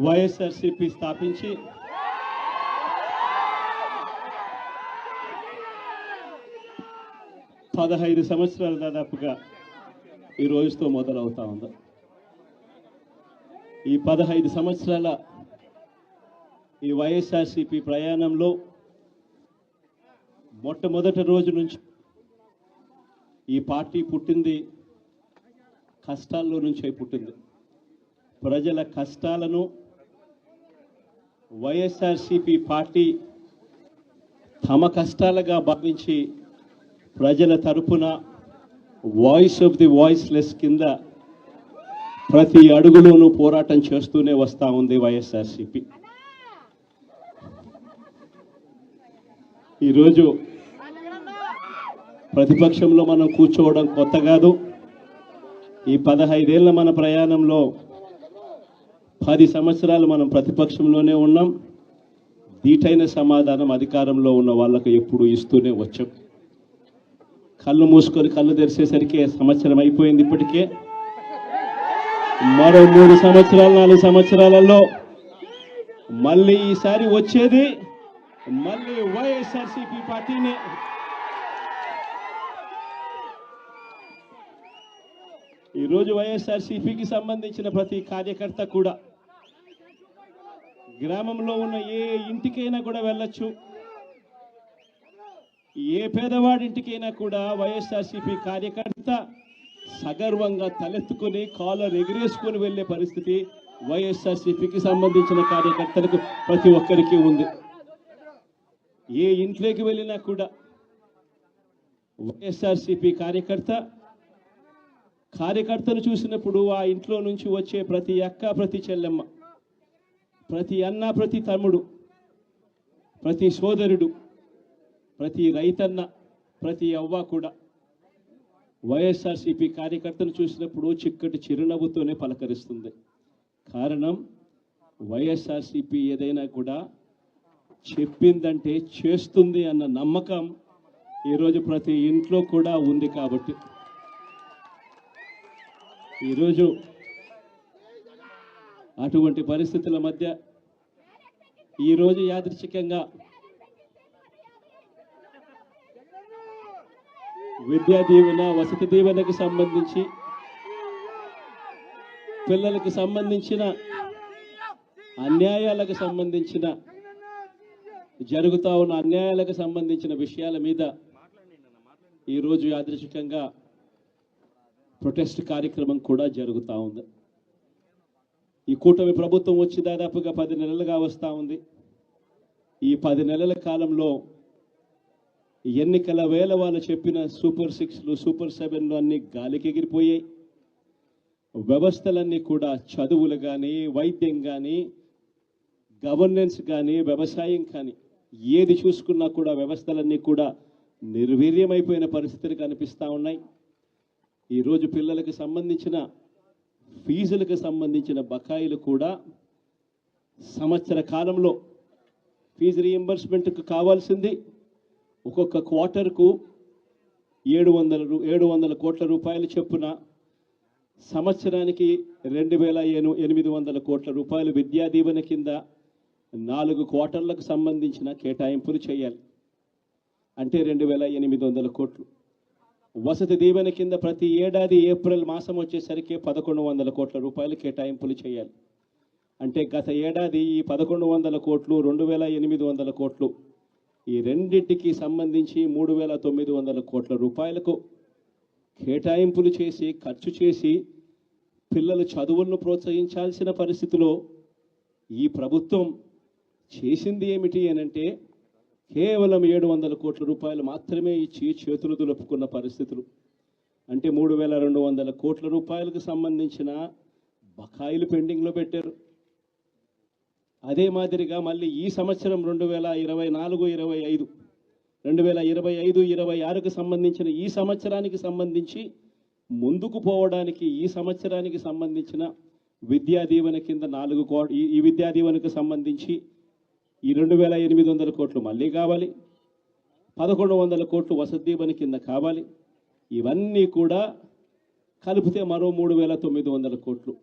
వైఎస్ఆర్సీపీ స్థాపించి పదహైదు సంవత్సరాలు దాదాపుగా ఈ రోజుతో మొదలవుతా ఉంది. ఈ 15 సంవత్సరాల ఈ వైఎస్ఆర్సీపీ ప్రయాణంలో మొట్టమొదటి రోజు నుంచి ఈ పార్టీ పుట్టింది కష్టాల్లో నుంచే పుట్టింది. ప్రజల కష్టాలను వైఎస్ఆర్సీపీ పార్టీ తమ కష్టాలుగా భావించి ప్రజల తరపున వాయిస్ ఆఫ్ ది వాయిస్లెస్ కింద ప్రతి అడుగులోనూ పోరాటం చేస్తూనే వస్తూ ఉంది వైఎస్ఆర్సీపీ. ఈరోజు ప్రతిపక్షంలో మనం కూర్చోవడం కొత్త కాదు. ఈ 15 ఏళ్ల మన ప్రయాణంలో 10 సంవత్సరాలు మనం ప్రతిపక్షంలోనే ఉన్నాం. దీటైన సమాధానం అధికారంలో ఉన్న వాళ్ళకు ఎప్పుడు ఇస్తూనే వచ్చాం. కళ్ళు మూసుకొని కళ్ళు తెరిచేసరికి సంవత్సరం అయిపోయింది. ఇప్పటికే మరో 3 సంవత్సరాలు 4 సంవత్సరాలలో మళ్ళీ ఈసారి వచ్చేది మళ్ళీ వైఎస్ఆర్సీపీ పార్టీనే. ఈరోజు వైఎస్ఆర్సీపీకి సంబంధించిన ప్రతి కార్యకర్త కూడా గ్రామంలో ఉన్న ఏ ఇంటికైనా కూడా వెళ్ళొచ్చు. ఏ పేదవాడింటికైనా కూడా వైఎస్ఆర్సీపీ కార్యకర్త సగర్వంగా తలెత్తుకుని కాలర్ ఎగిరేసుకుని వెళ్లే పరిస్థితి వైఎస్ఆర్సీపీకి సంబంధించిన కార్యకర్తలకు ప్రతి ఒక్కరికి ఉంది. ఏ ఇంట్లోకి వెళ్ళినా కూడా వైఎస్ఆర్సీపీ కార్యకర్తను చూసినప్పుడు ఆ ఇంట్లో నుంచి వచ్చే ప్రతి అక్క, ప్రతి చెల్లెమ్మ, ప్రతి అన్న, ప్రతి తమ్ముడు, ప్రతి సోదరుడు, ప్రతి రైతన్న, ప్రతి అవ్వ కూడా వైఎస్ఆర్సీపీ కార్యకర్తను చూసినప్పుడు చిక్కటి చిరునవ్వుతోనే పలకరిస్తుంది. కారణం వైఎస్ఆర్సీపీ ఏదైనా కూడా చెప్పిందంటే చేస్తుంది అన్న నమ్మకం ఈరోజు ప్రతి ఇంట్లో కూడా ఉంది. కాబట్టి ఈరోజు అటువంటి పరిస్థితుల మధ్య ఈరోజు యాదృచ్ఛికంగా విద్యా దీవెన, వసతి దీవెనకు సంబంధించి పిల్లలకు సంబంధించిన అన్యాయాలకు సంబంధించిన జరుగుతూ ఉన్న అన్యాయాలకు సంబంధించిన విషయాల మీద ఈరోజు యాదృచ్ఛికంగా ప్రొటెస్ట్ కార్యక్రమం కూడా జరుగుతూ ఉంది. ఈ కూటమి ప్రభుత్వం వచ్చి దాదాపుగా 10 నెలలుగా వస్తూ ఉంది. ఈ 10 నెలల కాలంలో ఎన్నికల వేళ వాళ్ళు చెప్పిన సూపర్ 6లు, సూపర్ 7లు అన్నీ గాలికి ఎగిరిపోయాయి. వ్యవస్థలన్నీ కూడా చదువులు కానీ, వైద్యం కానీ, గవర్నెన్స్ కానీ, వ్యవసాయం కానీ ఏది చూసుకున్నా కూడా వ్యవస్థలన్నీ కూడా నిర్వీర్యమైపోయిన పరిస్థితులు కనిపిస్తూ ఉన్నాయి. ఈరోజు పిల్లలకు సంబంధించిన ఫీజులకు సంబంధించిన బకాయిలు కూడా సంవత్సర కాలంలో ఫీజు రీఎంబర్స్మెంట్కు కావాల్సింది ఒక్కొక్క క్వార్టర్కు 700 కోట్ల రూపాయలు చొప్పున సంవత్సరానికి 2800 కోట్ల రూపాయలు విద్యా దీవెన కింద 4 క్వార్టర్లకు సంబంధించిన కేటాయింపులు చేయాలి. అంటే 2800 కోట్లు. వసతి దీవెన కింద ప్రతి ఏడాది ఏప్రిల్ మాసం వచ్చేసరికి 1100 కోట్ల రూపాయలు కేటాయింపులు చేయాలి. అంటే గత ఏడాది ఈ 1100 కోట్లు, 2800 కోట్లు, ఈ రెండింటికి సంబంధించి 3900 కోట్ల రూపాయలకు కేటాయింపులు చేసి ఖర్చు చేసి పిల్లల చదువులను ప్రోత్సహించాల్సిన పరిస్థితిలో ఈ ప్రభుత్వం చేసింది ఏమిటి అనంటే కేవలం 700 కోట్ల రూపాయలు మాత్రమే ఇచ్చి చేతులు దులుపుకున్న పరిస్థితులు. అంటే 3200 కోట్ల రూపాయలకు సంబంధించిన బకాయిలు పెండింగ్లో పెట్టారు. అదే మాదిరిగా మళ్ళీ ఈ సంవత్సరం 2025-26కు సంబంధించిన ఈ సంవత్సరానికి సంబంధించి ముందుకు పోవడానికి ఈ సంవత్సరానికి సంబంధించిన విద్యా దీవెన కింద 4 కోట్లు, ఈ విద్యా దీవెనకు సంబంధించి ఈ 2800 కోట్లు మళ్ళీ కావాలి. 1100 కోట్లు వసతి దీవెన కింద కావాలి. ఇవన్నీ కూడా కలిపితే మరో 3900 కోట్లు.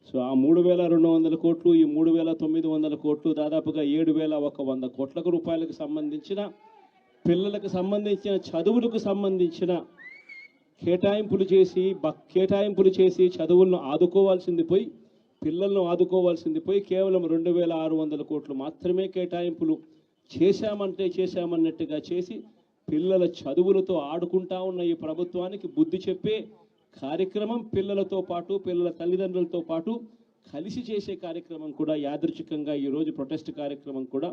సో ఆ 3,200 కోట్లు, ఈ 3,900 కోట్లు, దాదాపుగా 7,100 కోట్ల రూపాయలకు సంబంధించిన పిల్లలకు సంబంధించిన చదువులకు సంబంధించిన కేటాయింపులు చేసి చదువులను ఆదుకోవాల్సింది పోయి, పిల్లలను ఆదుకోవాల్సింది పోయి కేవలం 2,600 కోట్లు మాత్రమే కేటాయింపులు చేశామన్నట్టుగా చేసి పిల్లల చదువులతో ఆడుకుంటా ఉన్న ఈ ప్రభుత్వానికి బుద్ధి చెప్పే కార్యక్రమం పిల్లలతో పాటు, పిల్లల తల్లిదండ్రులతో పాటు కలిసి చేసే కార్యక్రమం కూడా యాదృచ్ఛికంగా ఈరోజు ప్రొటెస్ట్ కార్యక్రమం కూడా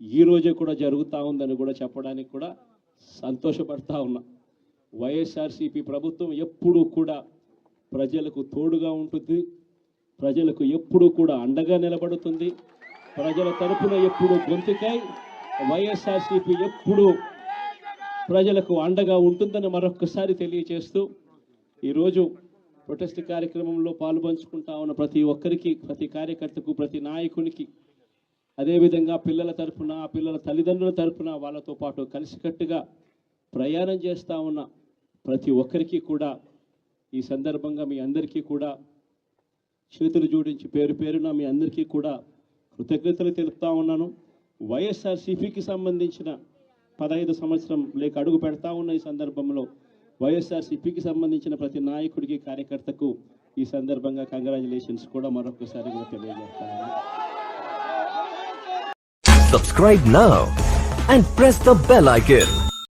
ఈ రోజే కూడా జరుగుతూ ఉందని కూడా చెప్పడానికి కూడా సంతోషపడతా ఉన్నా. వైఎస్ఆర్సీపీ ప్రభుత్వం ఎప్పుడూ కూడా ప్రజలకు తోడుగా ఉంటుంది, ప్రజలకు ఎప్పుడూ కూడా అండగా నిలబడుతుంది, ప్రజల తరపున ఎప్పుడూ గొంతుకై వైఎస్ఆర్సీపీ ఎప్పుడూ ప్రజలకు అండగా ఉంటుందని మరొక్కసారి తెలియజేస్తూ ఈరోజు ప్రొటెస్ట్ కార్యక్రమంలో పాల్పంచుకుంటా ఉన్న ప్రతి ఒక్కరికి, ప్రతి కార్యకర్తకు, ప్రతి నాయకునికి, అదేవిధంగా పిల్లల తరపున, పిల్లల తల్లిదండ్రుల తరపున వాళ్ళతో పాటు కలిసికట్టుగా ప్రయాణం చేస్తూ ఉన్న ప్రతి ఒక్కరికి కూడా ఈ సందర్భంగా మీ అందరికీ కూడా చేతులు జోడించి పేరు పేరున మీ అందరికీ కూడా కృతజ్ఞతలు తెలుపుతా ఉన్నాను. వైఎస్ఆర్సీపీకి సంబంధించిన 15 సంవత్సరం లేక అడుగు పెడతా ఉన్న ఈ సందర్భంలో వైఎస్ఆర్సీపీకి సంబంధించిన ప్రతి నాయకుడికి, కార్యకర్తకు ఈ సందర్భంగా కంగ్రాచులేషన్స్ కూడా మరొకసారి కూడా తెలియజేస్తాను. Subscribe now and press the bell icon.